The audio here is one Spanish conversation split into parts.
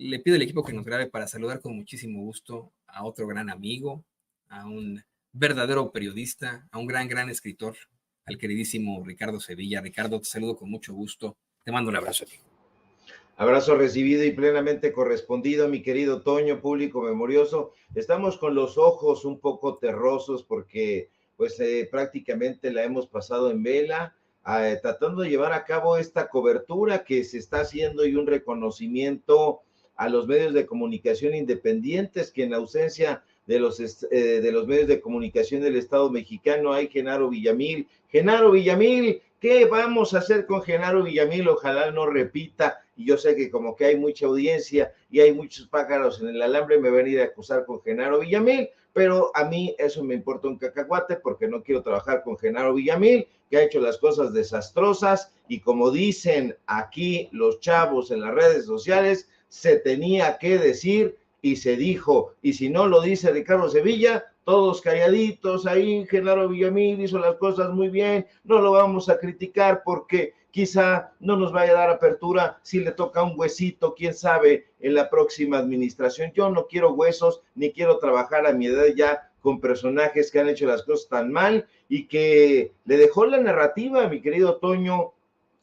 Le pido al equipo que nos grabe para saludar con muchísimo gusto a otro gran amigo, a un verdadero periodista, a un gran escritor, al queridísimo Ricardo Sevilla. Ricardo, te saludo con mucho gusto. Te mando un abrazo, amigo. Abrazo recibido y plenamente correspondido, mi querido Toño, público memorioso. Estamos con los ojos un poco terrosos porque pues prácticamente la hemos pasado en vela, tratando de llevar a cabo esta cobertura que se está haciendo y un reconocimiento a los medios de comunicación independientes, que en ausencia de los medios de comunicación del Estado mexicano hay Genaro Villamil. Genaro Villamil, ¿qué vamos a hacer con Genaro Villamil? Ojalá no repita. Y yo sé que como que hay mucha audiencia y hay muchos pájaros en el alambre, me van a ir a acusar con Genaro Villamil, pero a mí eso me importa un cacahuate porque no quiero trabajar con Genaro Villamil, que ha hecho las cosas desastrosas y como dicen aquí los chavos en las redes sociales, se tenía que decir y se dijo, y si no lo dice Ricardo Sevilla, todos calladitos ahí, Genaro Villamil hizo las cosas muy bien, no lo vamos a criticar porque quizá no nos vaya a dar apertura si le toca un huesito, quién sabe, en la próxima administración. Yo no quiero huesos, ni quiero trabajar a mi edad ya con personajes que han hecho las cosas tan mal y que le dejó la narrativa, mi querido Toño,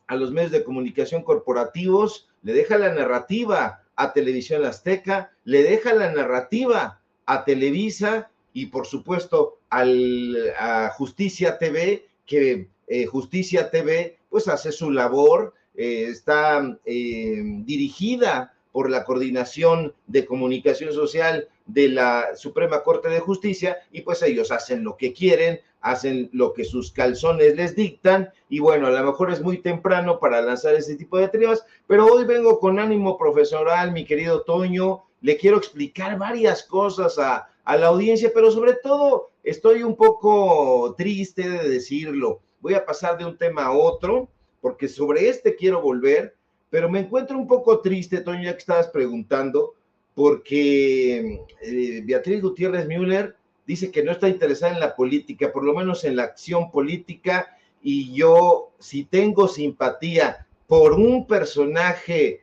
a los medios de comunicación corporativos, le deja la narrativa a Televisión Azteca, le deja la narrativa a Televisa y por supuesto a Justicia TV, que Justicia TV pues hace su labor, está dirigida por la Coordinación de Comunicación Social de la Suprema Corte de Justicia y pues ellos hacen lo que quieren, hacen lo que sus calzones les dictan y bueno, a lo mejor es muy temprano para lanzar ese tipo de temas, pero hoy vengo con ánimo profesional, mi querido Toño, le quiero explicar varias cosas a la audiencia, pero sobre todo estoy un poco triste de decirlo. Voy a pasar de un tema a otro, porque sobre este quiero volver, pero me encuentro un poco triste, Toño, ya que estabas preguntando, porque Beatriz Gutiérrez Müller dice que no está interesada en la política, por lo menos en la acción política, y yo si tengo simpatía por un personaje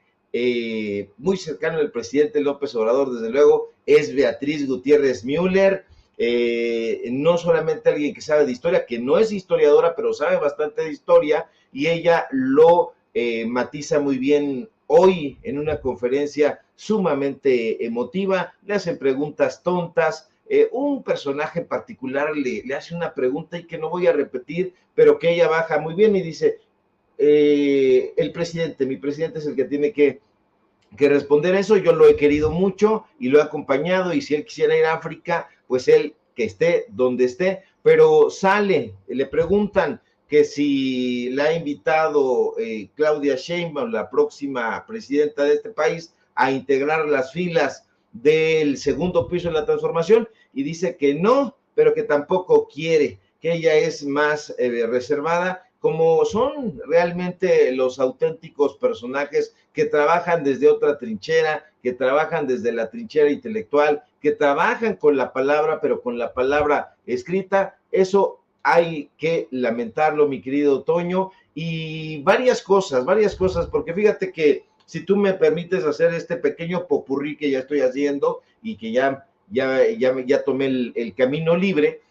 muy cercano al presidente López Obrador, desde luego, es Beatriz Gutiérrez Müller, no solamente alguien que sabe de historia, que no es historiadora, pero sabe bastante de historia, y ella lo matiza muy bien hoy en una conferencia sumamente emotiva, le hacen preguntas tontas, un personaje particular le hace una pregunta y que no voy a repetir, pero que ella baja muy bien y dice, mi presidente es el que tiene que responder eso, yo lo he querido mucho y lo he acompañado y si él quisiera ir a África, pues él que esté donde esté, pero sale, le preguntan que si la ha invitado Claudia Sheinbaum, la próxima presidenta de este país, a integrar las filas del segundo piso de la transformación y dice que no, pero que tampoco quiere, que ella es más reservada, como son realmente los auténticos personajes que trabajan desde otra trinchera, que trabajan desde la trinchera intelectual, que trabajan con la palabra, pero con la palabra escrita. Eso hay que lamentarlo, mi querido Toño, y varias cosas, porque fíjate que si tú me permites hacer este pequeño popurrí que ya estoy haciendo y que ya tomé el camino libre,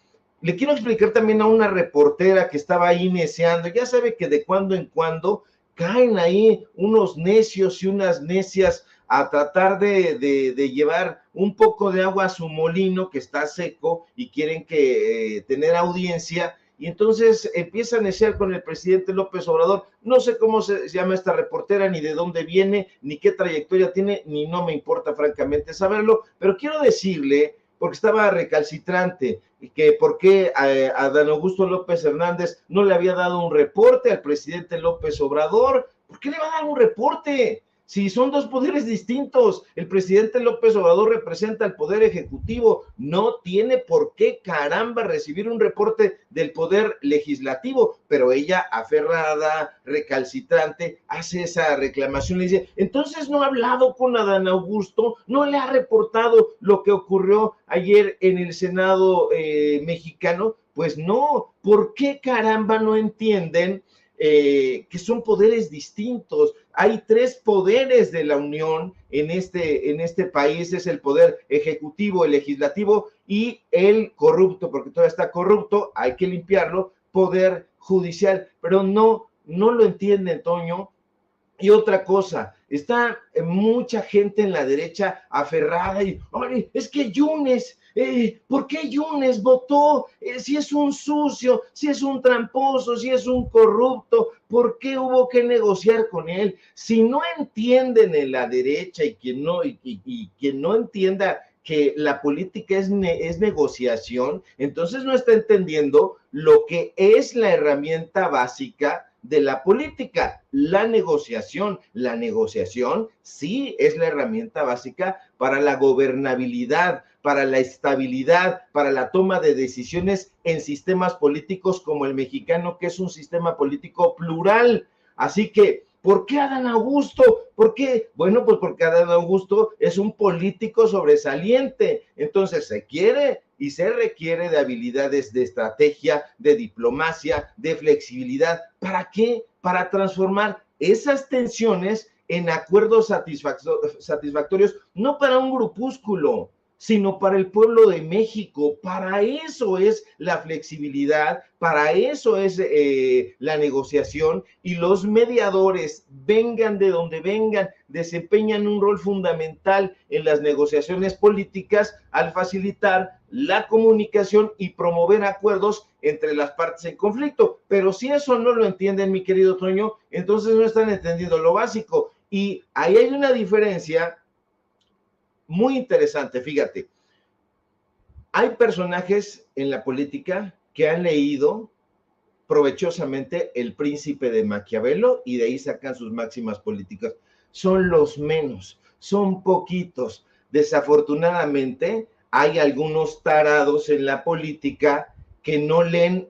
le quiero explicar también a una reportera que estaba ahí neceando, ya sabe que de cuando en cuando caen ahí unos necios y unas necias a tratar de llevar un poco de agua a su molino que está seco y quieren que tener audiencia y entonces empieza a neciar con el presidente López Obrador. No sé cómo se llama esta reportera, ni de dónde viene, ni qué trayectoria tiene, ni no me importa francamente saberlo, pero quiero decirle, porque estaba recalcitrante, que por qué a Dan Augusto López Hernández no le había dado un reporte al presidente López Obrador. ¿Por qué le va a dar un reporte? Si son dos poderes distintos, el presidente López Obrador representa al poder ejecutivo, no tiene por qué caramba recibir un reporte del poder legislativo, pero ella aferrada, recalcitrante, hace esa reclamación, le dice, entonces no ha hablado con Adán Augusto, no le ha reportado lo que ocurrió ayer en el Senado mexicano, pues no, ¿por qué caramba no entienden que son poderes distintos. Hay tres poderes de la Unión en este país, es el poder ejecutivo, el legislativo y el corrupto, porque todavía está corrupto, hay que limpiarlo, poder judicial, pero no lo entienden, Toño. Y otra cosa, está mucha gente en la derecha aferrada y, oye, es que Yunes, ¿por qué Yunes votó? Si es un sucio, si es un tramposo, si es un corrupto, ¿por qué hubo que negociar con él? Si no entienden en la derecha y quien no entienda que la política es negociación, entonces no está entendiendo lo que es la herramienta básica de la política, la negociación. La negociación sí es la herramienta básica para la gobernabilidad, para la estabilidad, para la toma de decisiones en sistemas políticos como el mexicano, que es un sistema político plural. Así que, ¿por qué Adán Augusto? ¿Por qué? Bueno, pues porque Adán Augusto es un político sobresaliente. Entonces se quiere y se requiere de habilidades de estrategia, de diplomacia, de flexibilidad. ¿Para qué? Para transformar esas tensiones en acuerdos satisfactorios, no para un grupúsculo, sino para el pueblo de México. Para eso es la flexibilidad, para eso es la negociación, y los mediadores, vengan de donde vengan, desempeñan un rol fundamental en las negociaciones políticas al facilitar la comunicación y promover acuerdos entre las partes en conflicto. Pero si eso no lo entienden, mi querido Toño, entonces no están entendiendo lo básico. Y ahí hay una diferencia muy interesante, fíjate. Hay personajes en la política que han leído provechosamente El Príncipe de Maquiavelo y de ahí sacan sus máximas políticas. Son los menos, son poquitos. Desafortunadamente, hay algunos tarados en la política que no leen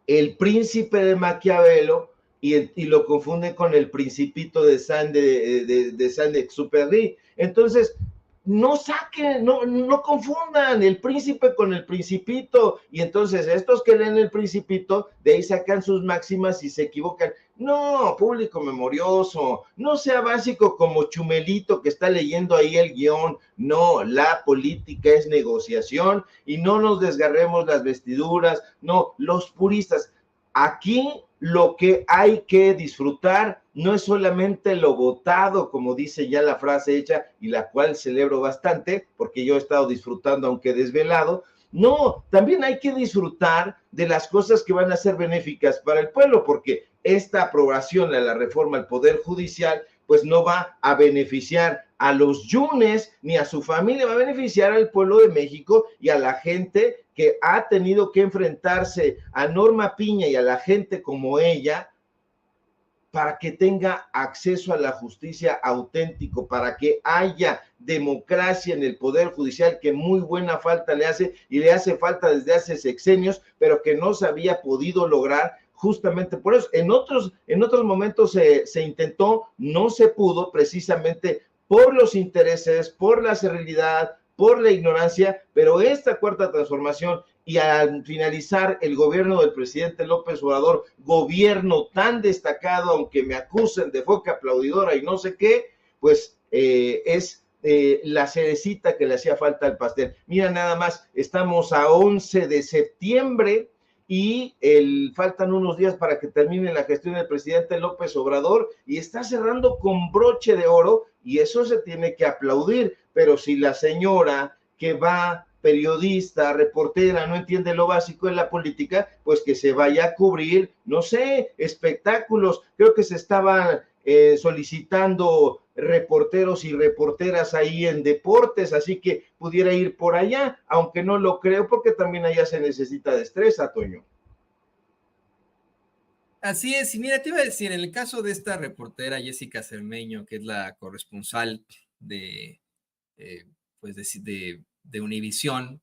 El Príncipe de Maquiavelo y lo confunden con El Principito de Saint-Exupéry. Entonces, no saquen, no confundan el príncipe con el principito, y entonces estos que leen el principito, de ahí sacan sus máximas y se equivocan. No, público memorioso, no sea básico como Chumelito que está leyendo ahí el guión. No, la política es negociación y no nos desgarremos las vestiduras. No, los puristas, aquí lo que hay que disfrutar no es solamente lo votado, como dice ya la frase hecha, y la cual celebro bastante, porque yo he estado disfrutando aunque desvelado. No, también hay que disfrutar de las cosas que van a ser benéficas para el pueblo, porque esta aprobación de la reforma al Poder Judicial, pues no va a beneficiar a los Yunes ni a su familia, va a beneficiar al pueblo de México y a la gente que ha tenido que enfrentarse a Norma Piña y a la gente como ella para que tenga acceso a la justicia auténtico, para que haya democracia en el Poder Judicial, que muy buena falta le hace, y le hace falta desde hace sexenios, pero que no se había podido lograr justamente por eso. En otros momentos se intentó, no se pudo, precisamente por los intereses, por la servilidad, por la ignorancia, pero esta cuarta transformación, y al finalizar el gobierno del presidente López Obrador, gobierno tan destacado, aunque me acusen de foca aplaudidora y no sé qué, pues es la cerecita que le hacía falta al pastel. Mira nada más, estamos a 11 de septiembre y faltan unos días para que termine la gestión del presidente López Obrador y está cerrando con broche de oro, y eso se tiene que aplaudir. Pero si la señora que va, periodista, reportera, no entiende lo básico en la política, pues que se vaya a cubrir, no sé, espectáculos. Creo que se estaban solicitando reporteros y reporteras ahí en deportes, así que pudiera ir por allá, aunque no lo creo, porque también allá se necesita destreza, Toño. Así es, y mira, te iba a decir, en el caso de esta reportera Jessica Cermeño, que es la corresponsal de, pues de Univisión,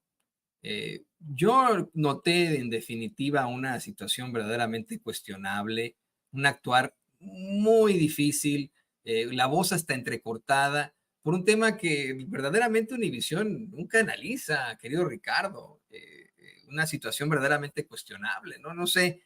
yo noté en definitiva una situación verdaderamente cuestionable, un actuar muy difícil, la voz hasta entrecortada, por un tema que verdaderamente Univisión nunca analiza, querido Ricardo, una situación verdaderamente cuestionable, ¿no? No sé,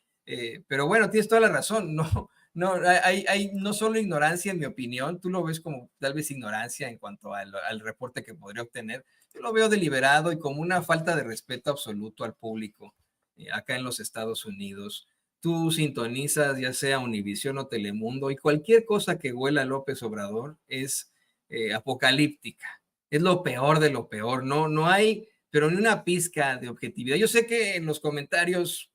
Pero bueno, tienes toda la razón, no, no, hay no solo ignorancia, en mi opinión, tú lo ves como tal vez ignorancia en cuanto al reporte que podría obtener, yo lo veo deliberado y como una falta de respeto absoluto al público acá en los Estados Unidos. Tú sintonizas ya sea Univisión o Telemundo y cualquier cosa que huela a López Obrador es apocalíptica, es lo peor de lo peor, no, no hay, pero ni una pizca de objetividad. Yo sé que en los comentarios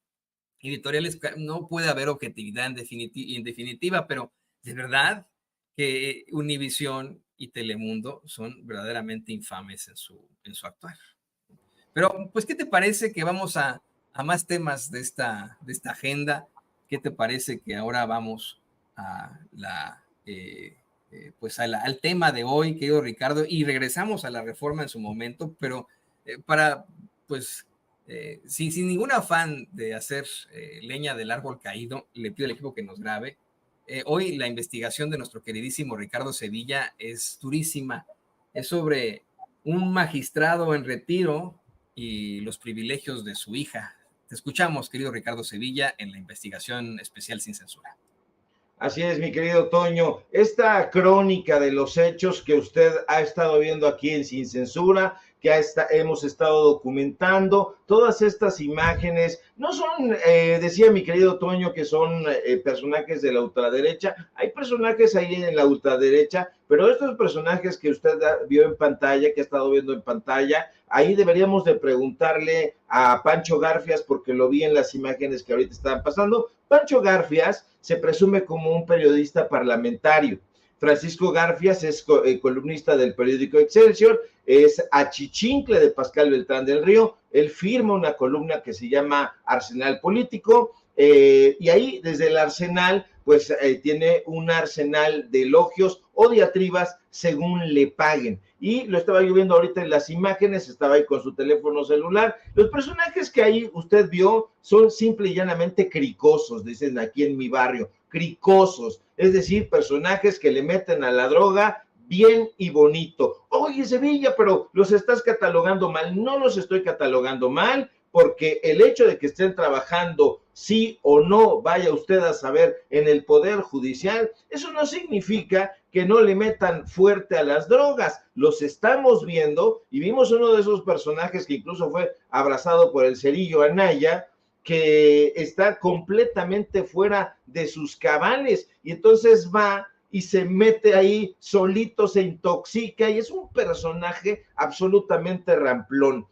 editoriales no puede haber objetividad en definitiva, pero de verdad que Univisión y Telemundo son verdaderamente infames en su actuar. Pero, pues, ¿qué te parece que vamos a más temas de esta agenda? ¿Qué te parece que ahora vamos a pues al tema de hoy, querido Ricardo, y regresamos a la reforma en su momento, pero para, pues, sin ningún afán de hacer leña del árbol caído, le pido al equipo que nos grabe. Hoy la investigación de nuestro queridísimo Ricardo Sevilla es durísima. Es sobre un magistrado en retiro y los privilegios de su hija. Te escuchamos, querido Ricardo Sevilla, en la investigación especial sin censura. Así es, mi querido Toño. Esta crónica de los hechos que usted ha estado viendo aquí en Sin Censura, que hemos estado documentando, todas estas imágenes, no son, decía mi querido Toño, que son personajes de la ultraderecha. Hay personajes ahí en la ultraderecha, pero estos personajes que usted vio en pantalla, que ha estado viendo en pantalla, ahí deberíamos de preguntarle a Pancho Garfias, porque lo vi en las imágenes que ahorita estaban pasando. Pancho Garfias se presume como un periodista parlamentario. Francisco Garfias es columnista del periódico Excelsior, es achichincle de Pascal Beltrán del Río. Él firma una columna que se llama Arsenal Político, y ahí desde el Arsenal pues tiene un arsenal de elogios o diatribas según le paguen. Y lo estaba yo viendo ahorita en las imágenes, estaba ahí con su teléfono celular. Los personajes que ahí usted vio son simple y llanamente cricosos, dicen aquí en mi barrio, cricosos, es decir, personajes que le meten a la droga bien y bonito. Oye, Sevilla, pero los estás catalogando mal. No los estoy catalogando mal, porque el hecho de que estén trabajando sí o no, vaya usted a saber, en el Poder Judicial, eso no significa que no le metan fuerte a las drogas. Los estamos viendo y vimos uno de esos personajes que incluso fue abrazado por el Cerillo Anaya, que está completamente fuera de sus cabales y entonces va y se mete ahí solito, se intoxica y es un personaje absolutamente ramplón.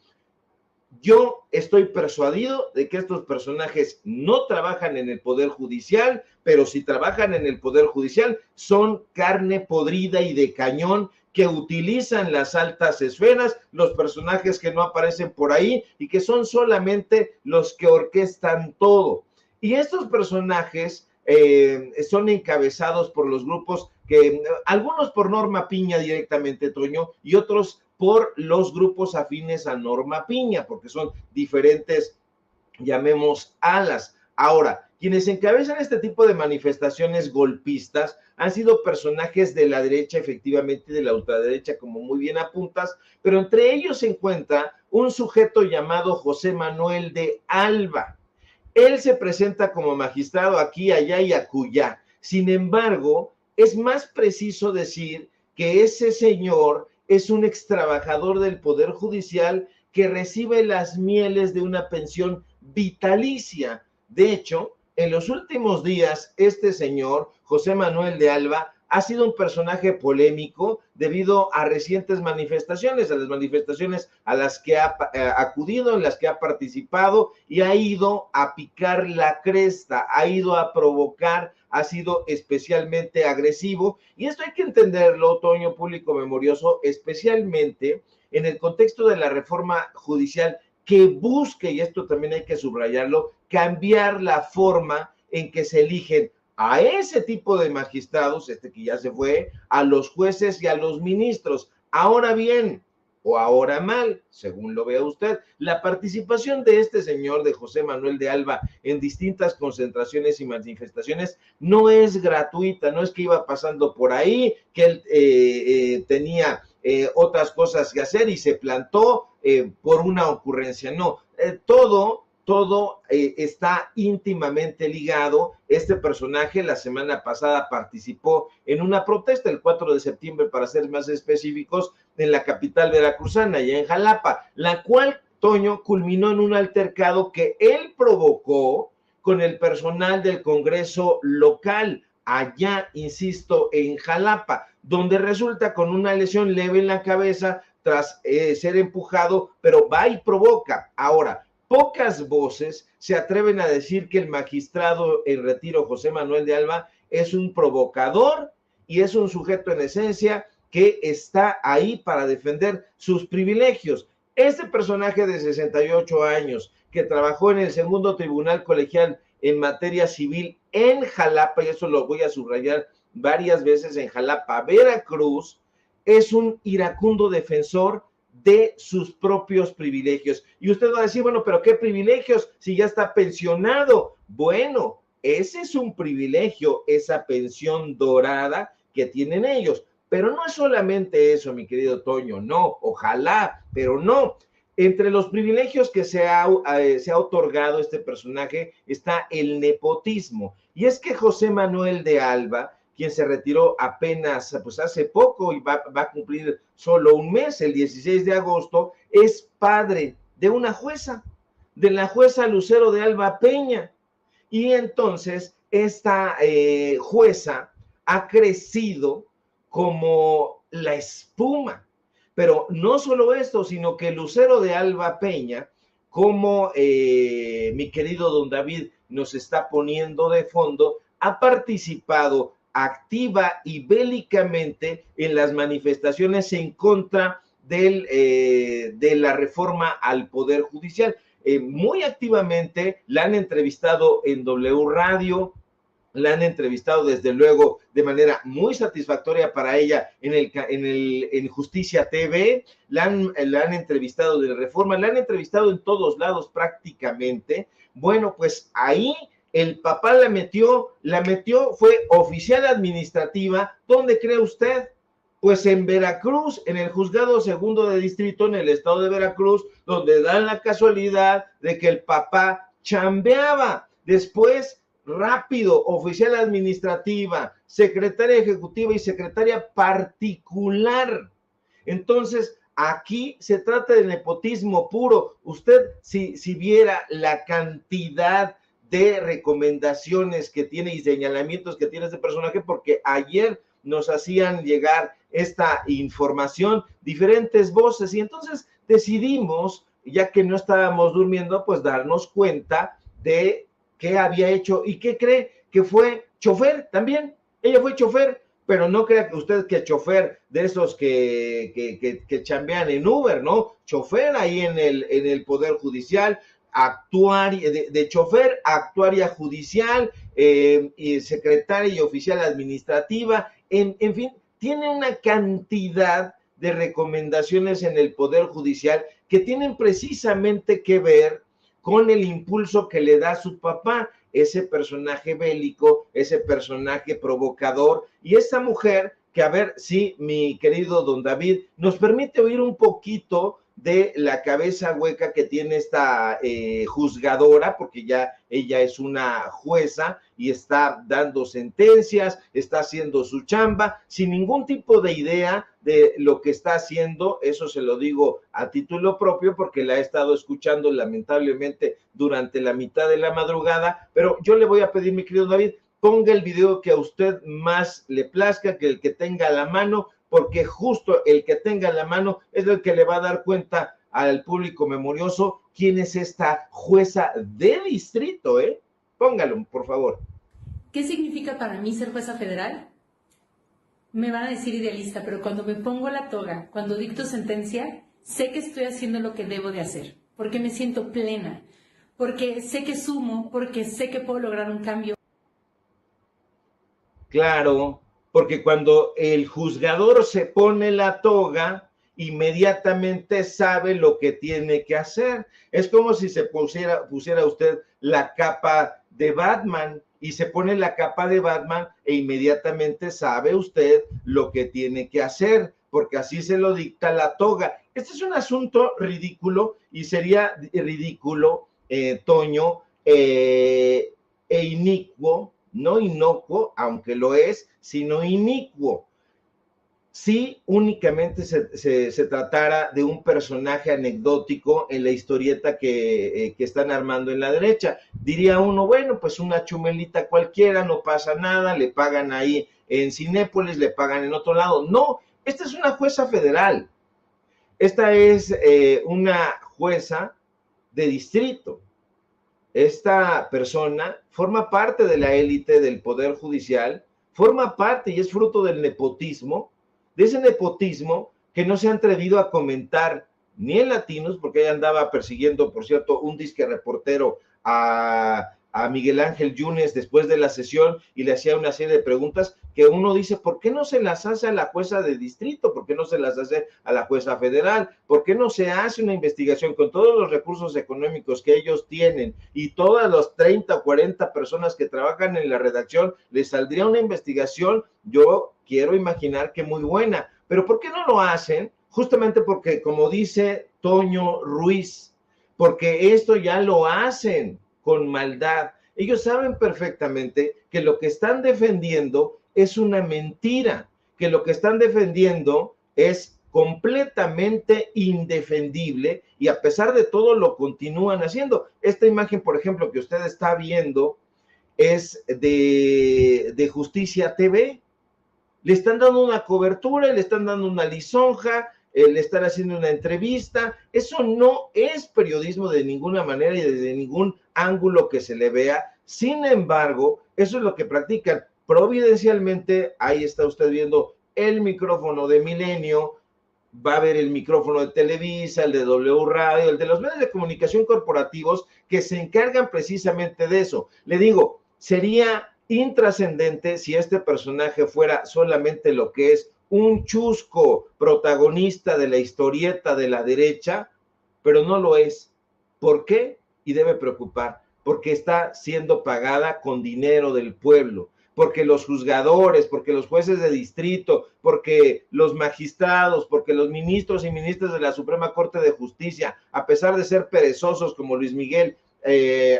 Yo estoy persuadido de que estos personajes no trabajan en el Poder Judicial, pero si trabajan en el Poder Judicial son carne podrida y de cañón que utilizan las altas esferas, los personajes que no aparecen por ahí y que son solamente los que orquestan todo. Y estos personajes son encabezados por los grupos que, algunos por Norma Piña directamente, Toño, y otros por los grupos afines a Norma Piña, porque son diferentes, llamemos, alas. Ahora, quienes encabezan este tipo de manifestaciones golpistas han sido personajes de la derecha, efectivamente, de la ultraderecha, como muy bien apuntas, pero entre ellos se encuentra un sujeto llamado José Manuel de Alba. Él se presenta como magistrado aquí, allá y acullá. Sin embargo, es más preciso decir que ese señor es un extrabajador del Poder Judicial que recibe las mieles de una pensión vitalicia. De hecho, en los últimos días, este señor, José Manuel de Alba, ha sido un personaje polémico debido a recientes manifestaciones, a las manifestaciones a las que ha acudido, en las que ha participado y ha ido a picar la cresta, ha ido a provocar, ha sido especialmente agresivo. Y esto hay que entenderlo, Toño, público memorioso, especialmente en el contexto de la reforma judicial que busque, y esto también hay que subrayarlo, cambiar la forma en que se eligen a ese tipo de magistrados, este que ya se fue, a los jueces y a los ministros. Ahora bien, o ahora mal, según lo vea usted, la participación de este señor, de José Manuel de Alba, en distintas concentraciones y manifestaciones no es gratuita, no es que iba pasando por ahí, que él tenía otras cosas que hacer y se plantó por una ocurrencia, no, todo todo está íntimamente ligado. Este personaje la semana pasada participó en una protesta, el 4 de septiembre, para ser más específicos, en la capital veracruzana, allá en Jalapa, la cual, Toño, culminó en un altercado que él provocó con el personal del Congreso local, allá, insisto, en Jalapa, donde resulta con una lesión leve en la cabeza tras ser empujado, pero va y provoca. Ahora, pocas voces se atreven a decir que el magistrado en retiro, José Manuel de Alba, es un provocador y es un sujeto en esencia que está ahí para defender sus privilegios. Este personaje de 68 años que trabajó en el segundo tribunal colegial en materia civil en Jalapa, y eso lo voy a subrayar varias veces, en Jalapa, Veracruz, es un iracundo defensor de sus propios privilegios. Y usted va a decir, bueno, pero ¿qué privilegios si ya está pensionado? Bueno, ese es un privilegio, esa pensión dorada que tienen ellos. Pero no es solamente eso, mi querido Toño, no, ojalá, pero no. Entre los privilegios que se ha otorgado este personaje está el nepotismo. Y es que José Manuel de Alba, quien se retiró apenas pues hace poco y va a cumplir solo un mes, el 16 de agosto, es padre de una jueza, de la jueza Lucero de Alba Peña. Y entonces esta jueza ha crecido como la espuma. Pero no solo esto, sino que Lucero de Alba Peña, como mi querido don David nos está poniendo de fondo, ha participado activa y bélicamente en las manifestaciones en contra de la reforma al Poder Judicial. Muy activamente la han entrevistado en W Radio, la han entrevistado desde luego de manera muy satisfactoria para ella en Justicia TV, la han entrevistado de Reforma, la han entrevistado en todos lados prácticamente. Bueno, pues ahí el papá la metió, fue oficial administrativa. ¿Dónde cree usted? Pues en Veracruz, en el Juzgado Segundo de Distrito, en el estado de Veracruz, donde dan la casualidad de que el papá chambeaba. Después, rápido, oficial administrativa, secretaria ejecutiva y secretaria particular. Entonces, aquí se trata de nepotismo puro. Usted, si viera la cantidad de recomendaciones que tiene y señalamientos que tiene este personaje, porque ayer nos hacían llegar esta información, diferentes voces, y entonces decidimos, ya que no estábamos durmiendo, pues darnos cuenta de qué había hecho. ¿Y qué cree? Que fue chofer también. Ella fue chofer, pero no crea que usted que chofer de esos que chambean en Uber, ¿no? Chofer ahí en el Poder Judicial, actuaria, de chofer, actuaria judicial, y secretaria y oficial administrativa, en fin, tiene una cantidad de recomendaciones en el Poder Judicial que tienen precisamente que ver con el impulso que le da su papá, ese personaje bélico, ese personaje provocador, y esta mujer que, a ver si mi querido don David nos permite oír un poquito de la cabeza hueca que tiene esta juzgadora, porque ya ella es una jueza y está dando sentencias, está haciendo su chamba, sin ningún tipo de idea de lo que está haciendo. Eso se lo digo a título propio, porque la he estado escuchando lamentablemente durante la mitad de la madrugada, pero yo le voy a pedir, mi querido David, ponga el video que a usted más le plazca, que el que tenga a la mano, porque justo el que tenga en la mano es el que le va a dar cuenta al público memorioso quién es esta jueza de distrito, ¿eh? Póngalo, por favor. ¿Qué significa para mí ser jueza federal? Me van a decir idealista, pero cuando me pongo la toga, cuando dicto sentencia, sé que estoy haciendo lo que debo de hacer, porque me siento plena, porque sé que sumo, porque sé que puedo lograr un cambio. Claro, porque cuando el juzgador se pone la toga, inmediatamente sabe lo que tiene que hacer. Es como si se pusiera usted la capa de Batman y se pone la capa de Batman e inmediatamente sabe usted lo que tiene que hacer, porque así se lo dicta la toga. Este es un asunto ridículo y sería ridículo Toño, inicuo, no inocuo, aunque lo es, sino inicuo. Si únicamente se tratara de un personaje anecdótico en la historieta que están armando en la derecha. Diría uno, bueno, pues una chumelita cualquiera, no pasa nada, le pagan ahí en Cinépolis, le pagan en otro lado. No, esta es una jueza federal. Esta es una jueza de distrito. Esta persona forma parte de la élite del Poder Judicial, forma parte y es fruto del nepotismo, de ese nepotismo que no se ha atrevido a comentar ni en Latinos, porque ella andaba persiguiendo, por cierto, un disque reportero a Miguel Ángel Yunes después de la sesión y le hacía una serie de preguntas que uno dice, ¿por qué no se las hace a la jueza de distrito? ¿Por qué no se las hace a la jueza federal? ¿Por qué no se hace una investigación con todos los recursos económicos que ellos tienen y todas las 30 o 40 personas que trabajan en la redacción? Les saldría una investigación, yo quiero imaginar que muy buena, pero ¿por qué no lo hacen? Justamente porque, como dice Toño Ruiz, porque esto ya lo hacen con maldad. Ellos saben perfectamente que lo que están defendiendo es una mentira, que lo que están defendiendo es completamente indefendible y a pesar de todo lo continúan haciendo. Esta imagen, por ejemplo, que usted está viendo es de Justicia TV. Le están dando una cobertura, le están dando una lisonja, le están haciendo una entrevista. Eso no es periodismo de ninguna manera y desde ningún ángulo que se le vea. Sin embargo, eso es lo que practican. Providencialmente, ahí está usted viendo el micrófono de Milenio, va a ver el micrófono de Televisa, el de W Radio, el de los medios de comunicación corporativos que se encargan precisamente de eso. Le digo, sería intrascendente si este personaje fuera solamente lo que es un chusco protagonista de la historieta de la derecha, pero no lo es. ¿Por qué? Y debe preocupar, porque está siendo pagada con dinero del pueblo, porque los juzgadores, porque los jueces de distrito, porque los magistrados, porque los ministros y ministras de la Suprema Corte de Justicia, a pesar de ser perezosos como Luis Miguel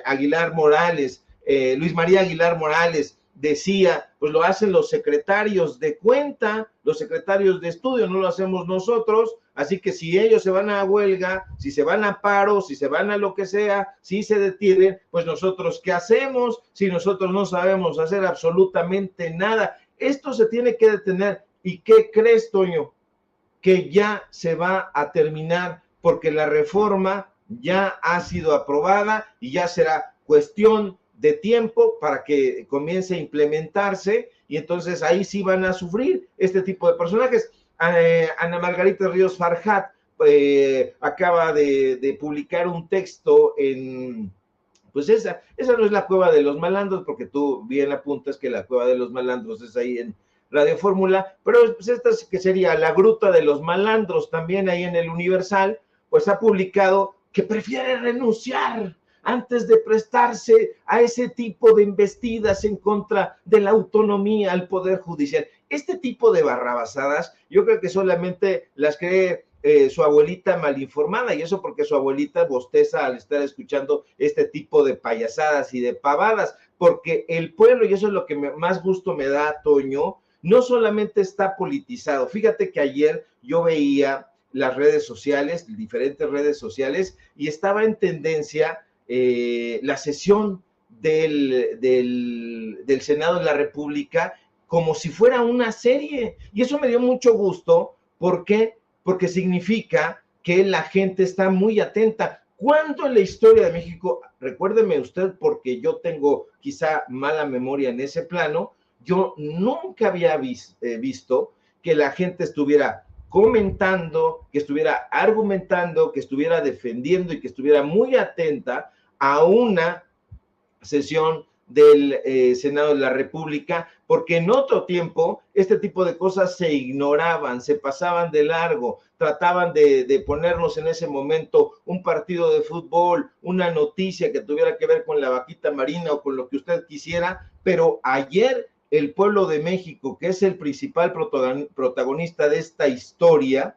Aguilar Morales, Luis María Aguilar Morales, decía, pues lo hacen los secretarios de cuenta, los secretarios de estudio, no lo hacemos nosotros, así que si ellos se van a huelga, si se van a paro, si se van a lo que sea, si se detienen, pues nosotros, ¿qué hacemos? Si nosotros no sabemos hacer absolutamente nada. Esto se tiene que detener. ¿Y qué crees, Toño? Que ya se va a terminar, porque la reforma ya ha sido aprobada y ya será cuestión de tiempo para que comience a implementarse y entonces ahí sí van a sufrir este tipo de personajes. Ana Margarita Ríos Farjat acaba de publicar un texto en, pues esa no es la Cueva de los Malandros, porque tú bien apuntas que la Cueva de los Malandros es ahí en Radio Fórmula, pero pues esta que sería la Gruta de los Malandros, también ahí en el Universal, pues ha publicado que prefiere renunciar antes de prestarse a ese tipo de embestidas en contra de la autonomía al Poder Judicial. Este tipo de barrabasadas, yo creo que solamente las cree su abuelita mal informada, y eso porque su abuelita bosteza al estar escuchando este tipo de payasadas y de pavadas, porque el pueblo, y eso es lo que más gusto me da, Toño, no solamente está politizado. Fíjate que ayer yo veía las redes sociales, diferentes redes sociales, y estaba en tendencia la sesión del Senado de la República como si fuera una serie. Y eso me dio mucho gusto. ¿Por qué? Porque significa que la gente está muy atenta. ¿Cuándo en la historia de México, recuérdeme usted, porque yo tengo quizá mala memoria en ese plano, yo nunca había visto que la gente estuviera comentando, que estuviera argumentando, que estuviera defendiendo y que estuviera muy atenta a una sesión del Senado de la República, porque en otro tiempo este tipo de cosas se ignoraban, se pasaban de largo, trataban de ponernos en ese momento un partido de fútbol, una noticia que tuviera que ver con la vaquita marina o con lo que usted quisiera, pero ayer el pueblo de México, que es el principal protagonista de esta historia,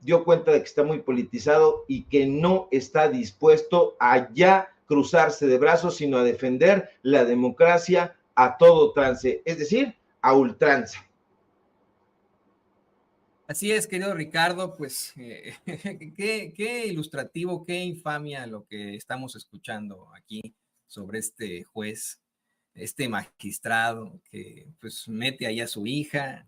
dio cuenta de que está muy politizado y que no está dispuesto a ya cruzarse de brazos, sino a defender la democracia a todo trance, es decir, a ultranza. Así es, querido Ricardo, pues qué ilustrativo, qué infamia lo que estamos escuchando aquí sobre este juez, este magistrado que pues mete ahí a su hija,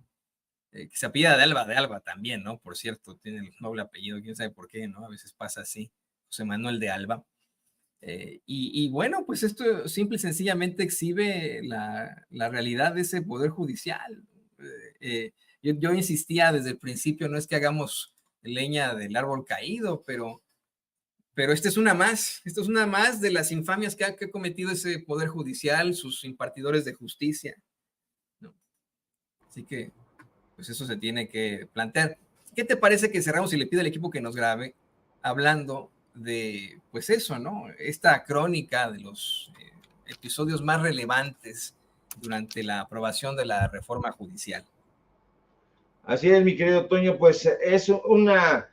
que se apellida de Alba también, ¿no? Por cierto, tiene el noble apellido, quién sabe por qué, ¿no? A veces pasa así, José Manuel de Alba. Y bueno, pues esto simple y sencillamente exhibe la realidad de ese poder judicial. Yo insistía desde el principio, no es que hagamos leña del árbol caído, pero esta es una más de las infamias que ha cometido ese poder judicial, sus impartidores de justicia, ¿no? Así que, pues eso se tiene que plantear. ¿Qué te parece que cerramos y le pido al equipo que nos grabe hablando de, pues eso, ¿no? Esta crónica de los episodios más relevantes durante la aprobación de la reforma judicial? Así es, mi querido Toño, pues es una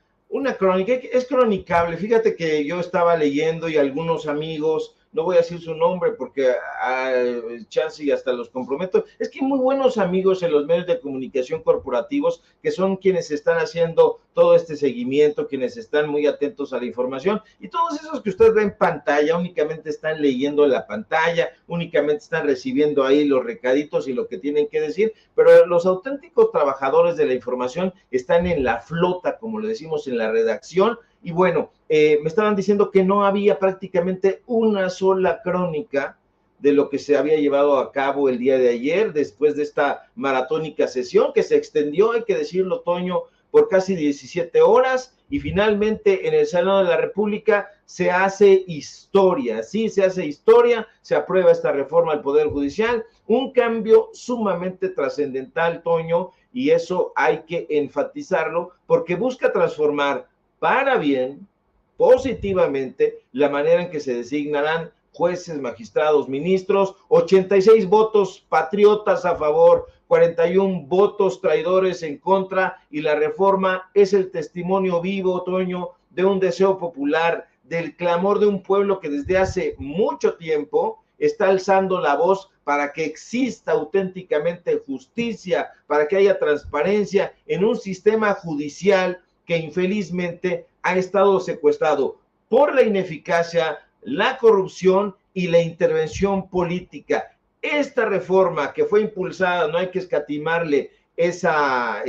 crónica, es cronicable. Fíjate que yo estaba leyendo y algunos amigos, no voy a decir su nombre porque chance y hasta los comprometo, es que hay muy buenos amigos en los medios de comunicación corporativos que son quienes están haciendo todo este seguimiento, quienes están muy atentos a la información, y todos esos que usted ve en pantalla únicamente están leyendo la pantalla, únicamente están recibiendo ahí los recaditos y lo que tienen que decir, pero los auténticos trabajadores de la información están en la flota, como le decimos en la redacción. Y bueno, me estaban diciendo que no había prácticamente una sola crónica de lo que se había llevado a cabo el día de ayer, después de esta maratónica sesión que se extendió, hay que decirlo, Toño, por casi 17 horas, y finalmente en el Senado de la República se hace historia, sí, se hace historia, se aprueba esta reforma al Poder Judicial, un cambio sumamente trascendental, Toño, y eso hay que enfatizarlo, porque busca transformar para bien, positivamente, la manera en que se designarán jueces, magistrados, ministros, 86 votos patriotas a favor, 41 votos traidores en contra, y la reforma es el testimonio vivo, Toño, de un deseo popular, del clamor de un pueblo que desde hace mucho tiempo está alzando la voz para que exista auténticamente justicia, para que haya transparencia en un sistema judicial que infelizmente ha estado secuestrado por la ineficacia, la corrupción y la intervención política. Esta reforma que fue impulsada, no hay que escatimarle ese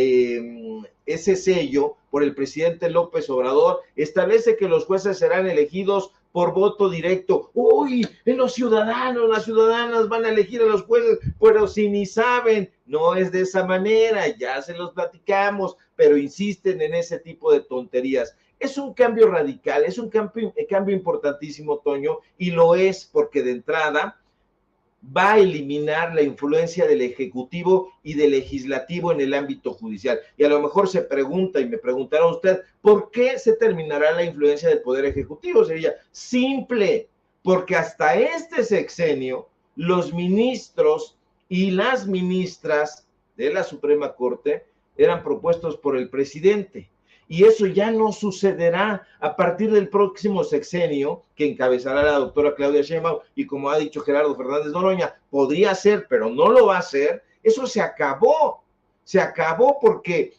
sello por el presidente López Obrador, establece que los jueces serán elegidos por voto directo. Uy, los ciudadanos, las ciudadanas van a elegir a los jueces, pero si ni saben, no es de esa manera, ya se los platicamos, pero insisten en ese tipo de tonterías. Es un cambio radical, es un cambio importantísimo, Toño, y lo es porque de entrada va a eliminar la influencia del Ejecutivo y del Legislativo en el ámbito judicial. Y a lo mejor se pregunta, y me preguntará usted, ¿por qué se terminará la influencia del Poder Ejecutivo? Sería simple, porque hasta este sexenio, los ministros y las ministras de la Suprema Corte eran propuestos por el presidente. Y eso ya no sucederá a partir del próximo sexenio que encabezará la doctora Claudia Sheinbaum, y como ha dicho Gerardo Fernández Noroña, podría ser, pero no lo va a hacer. Eso se acabó porque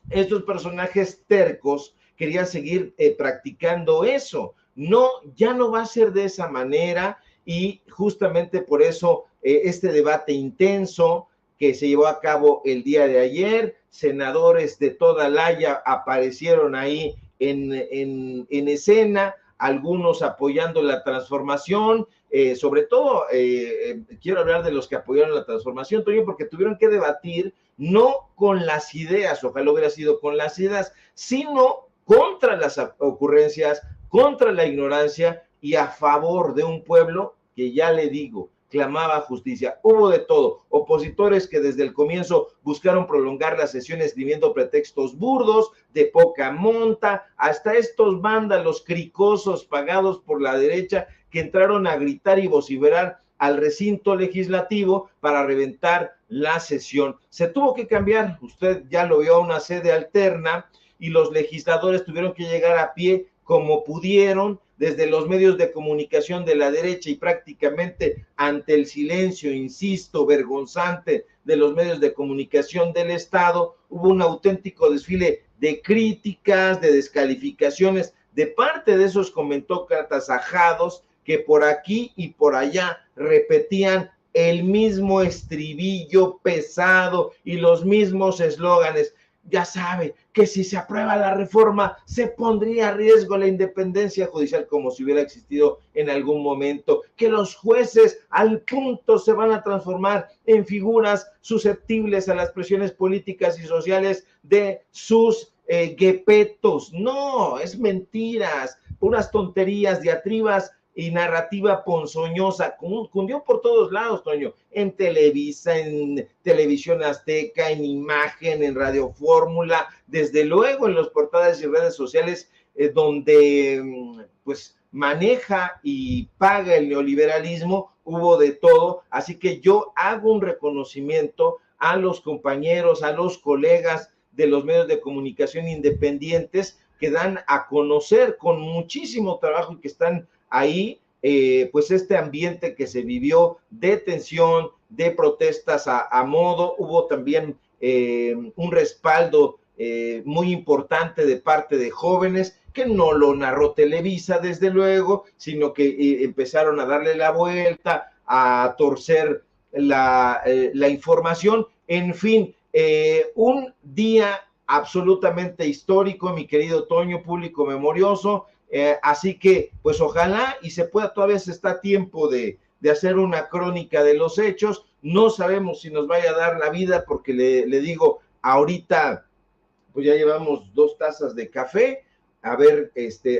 estos personajes tercos querían seguir practicando eso. No, ya no va a ser de esa manera, y justamente por eso este debate intenso que se llevó a cabo el día de ayer, senadores de toda la Haya aparecieron ahí en escena, algunos apoyando la transformación, sobre todo quiero hablar de los que apoyaron la transformación, Toño, porque tuvieron que debatir no con las ideas, ojalá hubiera sido con las ideas, sino contra las ocurrencias, contra la ignorancia y a favor de un pueblo que, ya le digo, clamaba justicia. Hubo de todo, opositores que desde el comienzo buscaron prolongar las sesiones escribiendo pretextos burdos, de poca monta, hasta estos vándalos cricosos pagados por la derecha que entraron a gritar y vociferar al recinto legislativo para reventar la sesión. Se tuvo que cambiar, usted ya lo vio, a una sede alterna, y los legisladores tuvieron que llegar a pie como pudieron, desde los medios de comunicación de la derecha, y prácticamente ante el silencio, insisto, vergonzante de los medios de comunicación del Estado, hubo un auténtico desfile de críticas, de descalificaciones de parte de esos comentócratas ajados que por aquí y por allá repetían el mismo estribillo pesado y los mismos eslóganes. Ya sabe que si se aprueba la reforma se pondría a riesgo la independencia judicial, como si hubiera existido en algún momento, que los jueces al punto se van a transformar en figuras susceptibles a las presiones políticas y sociales de sus guepetos. No, es mentiras, puras tonterías, diatribas y narrativa ponzoñosa, cundió por todos lados, Toño, en Televisa, en Televisión Azteca, en Imagen, en Radio Fórmula, desde luego en los portales y redes sociales, donde pues maneja y paga el neoliberalismo, hubo de todo. Así que yo hago un reconocimiento a los compañeros, a los colegas de los medios de comunicación independientes que dan a conocer con muchísimo trabajo y que están ahí, pues este ambiente que se vivió de tensión, de protestas a modo. Hubo también un respaldo muy importante de parte de jóvenes, que no lo narró Televisa, desde luego, sino que empezaron a darle la vuelta, a torcer la información. En fin, un día absolutamente histórico, mi querido Toño, público memorioso. Así que, pues ojalá y se pueda, todavía se está a tiempo de hacer una crónica de los hechos. No sabemos si nos vaya a dar la vida, porque le digo, ahorita pues ya llevamos 2 tazas de café, a ver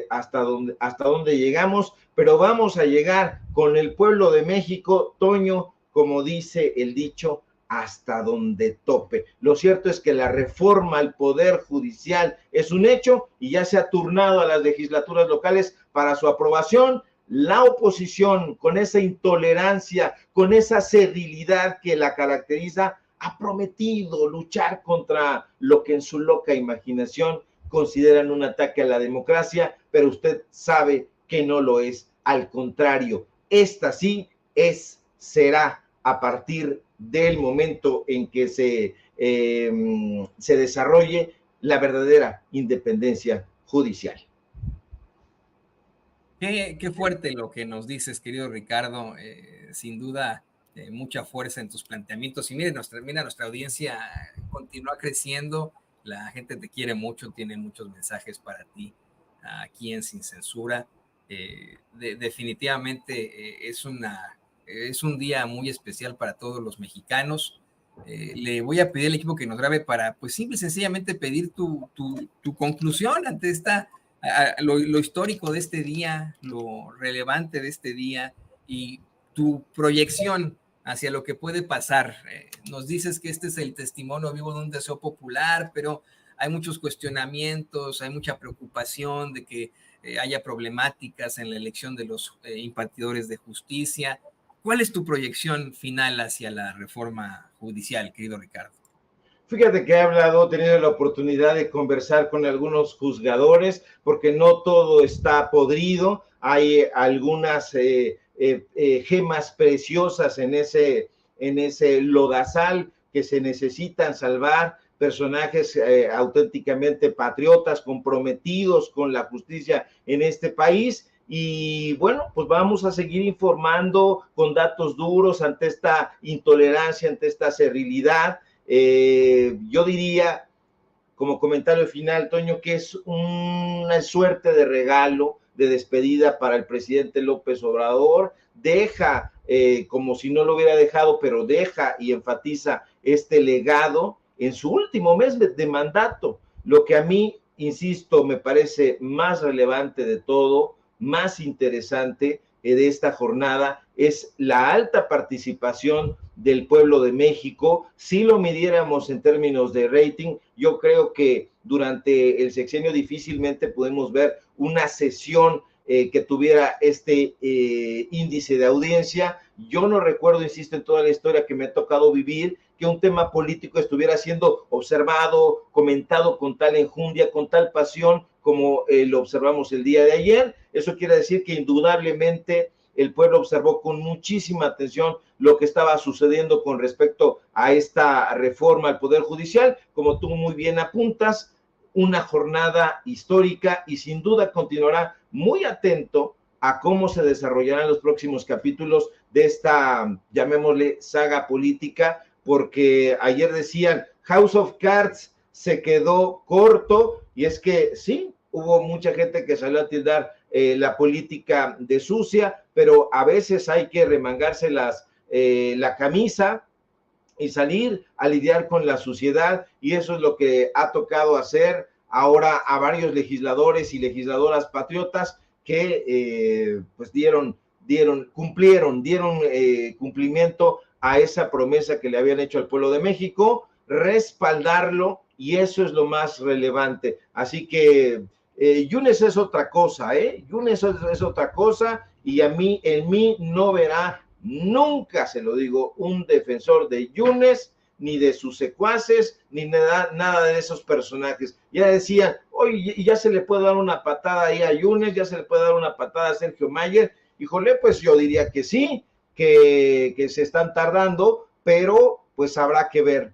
hasta dónde llegamos, pero vamos a llegar con el pueblo de México, Toño, como dice el dicho, hasta donde tope. Lo cierto es que la reforma al Poder Judicial es un hecho y ya se ha turnado a las legislaturas locales para su aprobación. La oposición, con esa intolerancia, con esa servilidad que la caracteriza, ha prometido luchar contra lo que en su loca imaginación consideran un ataque a la democracia, pero usted sabe que no lo es. Al contrario, esta sí será a partir del momento en que se desarrolle la verdadera independencia judicial. Qué fuerte lo que nos dices, querido Ricardo. Sin duda, mucha fuerza en tus planteamientos. Y mira, nuestra audiencia continúa creciendo. La gente te quiere mucho, tiene muchos mensajes para ti aquí en Sin Censura. Definitivamente es un día muy especial para todos los mexicanos. Le voy a pedir al equipo que nos grabe para, pues, simple y sencillamente pedir tu conclusión ante lo histórico de este día, lo relevante de este día y tu proyección hacia lo que puede pasar. Nos dices que este es el testimonio vivo de un deseo popular, pero hay muchos cuestionamientos, hay mucha preocupación de que haya problemáticas en la elección de los impartidores de justicia. ¿Cuál es tu proyección final hacia la reforma judicial, querido Ricardo? Fíjate que he tenido la oportunidad de conversar con algunos juzgadores, porque no todo está podrido. Hay algunas gemas preciosas en ese lodazal que se necesitan salvar, personajes auténticamente patriotas, comprometidos con la justicia en este país. Y bueno, pues vamos a seguir informando con datos duros ante esta intolerancia, ante esta servilidad. Yo diría, como comentario final, Toño, que es una suerte de regalo, de despedida para el presidente López Obrador. Deja, como si no lo hubiera dejado, pero deja y enfatiza este legado en su último mes de mandato. Lo que a mí, insisto, me parece más relevante de todo, más interesante de esta jornada, es la alta participación del pueblo de México. Si lo midiéramos en términos de rating, yo creo que durante el sexenio difícilmente podemos ver una sesión que tuviera este índice de audiencia. Yo no recuerdo, insisto, en toda la historia que me ha tocado vivir, que un tema político estuviera siendo observado, comentado con tal enjundia, con tal pasión como lo observamos el día de ayer. Eso quiere decir que indudablemente el pueblo observó con muchísima atención lo que estaba sucediendo con respecto a esta reforma al Poder Judicial. Como tú muy bien apuntas, una jornada histórica y sin duda continuará muy atento a cómo se desarrollarán los próximos capítulos de esta, llamémosle, saga política, porque ayer decían House of Cards se quedó corto, y es que sí, hubo mucha gente que salió a tildar la política de sucia, pero a veces hay que remangarse la camisa y salir a lidiar con la suciedad, y eso es lo que ha tocado hacer ahora a varios legisladores y legisladoras patriotas que pues dieron cumplimiento a esa promesa que le habían hecho al pueblo de México, respaldarlo, y eso es lo más relevante. Así que Yunes es otra cosa, Yunes es otra cosa, y en mí no verá nunca, se lo digo, un defensor de Yunes, ni de sus secuaces, ni nada de esos personajes. Ya decían, oye, ya se le puede dar una patada ahí a Yunes, ya se le puede dar una patada a Sergio Mayer. Híjole, pues yo diría que sí, que se están tardando, pero pues habrá que ver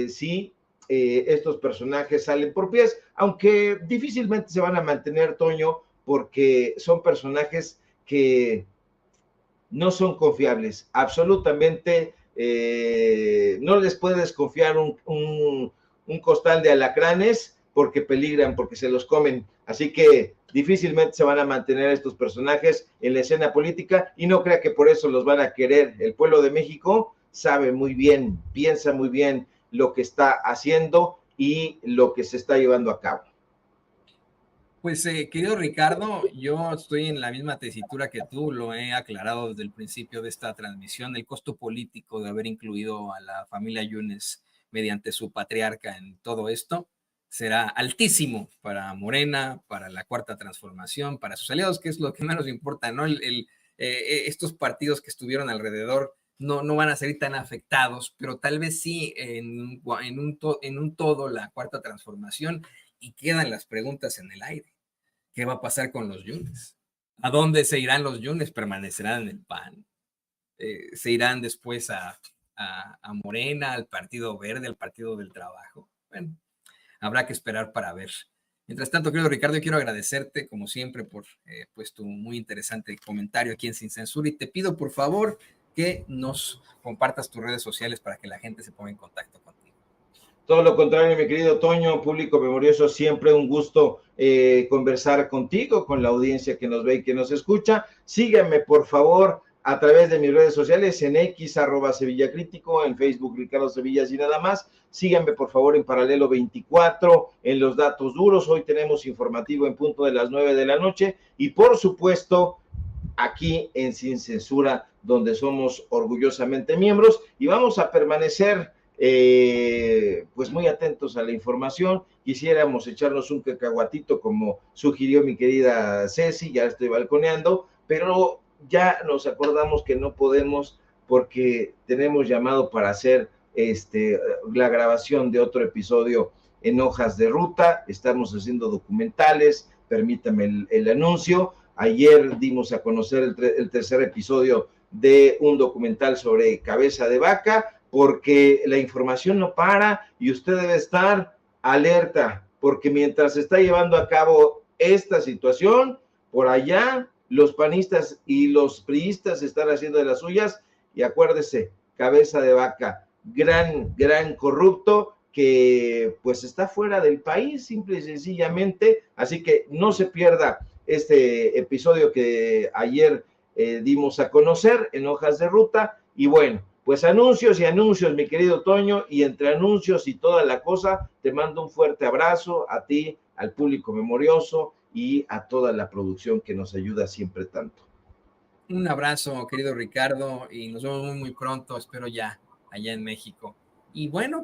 si estos personajes salen por pies, aunque difícilmente se van a mantener, Toño, porque son personajes que no son confiables, absolutamente. No les puedes confiar un costal de alacranes porque peligran, porque se los comen. Así que difícilmente se van a mantener estos personajes en la escena política, y no crea que por eso los van a querer. El pueblo de México sabe muy bien, piensa muy bien lo que está haciendo y lo que se está llevando a cabo. Pues querido Ricardo, yo estoy en la misma tesitura que tú, lo he aclarado desde el principio de esta transmisión. El costo político de haber incluido a la familia Yunes mediante su patriarca en todo esto será altísimo para Morena, para la Cuarta Transformación, para sus aliados, que es lo que menos importa, ¿no? Estos partidos que estuvieron alrededor no van a ser tan afectados, pero tal vez sí en un todo la Cuarta Transformación, y quedan las preguntas en el aire. ¿Qué va a pasar con los Yunes? ¿A dónde se irán los Yunes? ¿Permanecerán en el PAN? ¿Se irán después a Morena, al Partido Verde, al Partido del Trabajo? Bueno, habrá que esperar para ver. Mientras tanto, querido Ricardo, yo quiero agradecerte, como siempre, por pues tu muy interesante comentario aquí en Sin Censura, y te pido, por favor, que nos compartas tus redes sociales para que la gente se ponga en contacto contigo. Todo lo contrario, mi querido Toño, público memorioso, siempre un gusto conversar contigo, con la audiencia que nos ve y que nos escucha. Síganme, por favor, a través de mis redes sociales, en X, @SevillaCrítico, en Facebook, Ricardo Sevillas y nada más. Síganme, por favor, en Paralelo 24, en Los Datos Duros. Hoy tenemos informativo en punto de las 9 de la noche. Y, por supuesto, aquí en Sin Censura, donde somos orgullosamente miembros, y vamos a permanecer pues muy atentos a la información. Quisiéramos echarnos un cacahuatito, como sugirió mi querida Ceci, ya estoy balconeando, pero ya nos acordamos que no podemos, porque tenemos llamado para hacer la grabación de otro episodio en Hojas de Ruta. Estamos haciendo documentales, permítame el anuncio. Ayer dimos a conocer el tercer episodio de un documental sobre Cabeza de Vaca, porque la información no para y usted debe estar alerta, porque mientras se está llevando a cabo esta situación, por allá los panistas y los priistas están haciendo de las suyas. Y acuérdese, Cabeza de Vaca, gran corrupto, que pues está fuera del país, simple y sencillamente. Así que no se pierda este episodio que ayer dimos a conocer en Hojas de Ruta. Y bueno, pues anuncios y anuncios, mi querido Toño, y entre anuncios y toda la cosa, te mando un fuerte abrazo a ti, al público memorioso y a toda la producción que nos ayuda siempre tanto. Un abrazo, querido Ricardo, y nos vemos muy pronto, espero ya allá en México. Y bueno, pues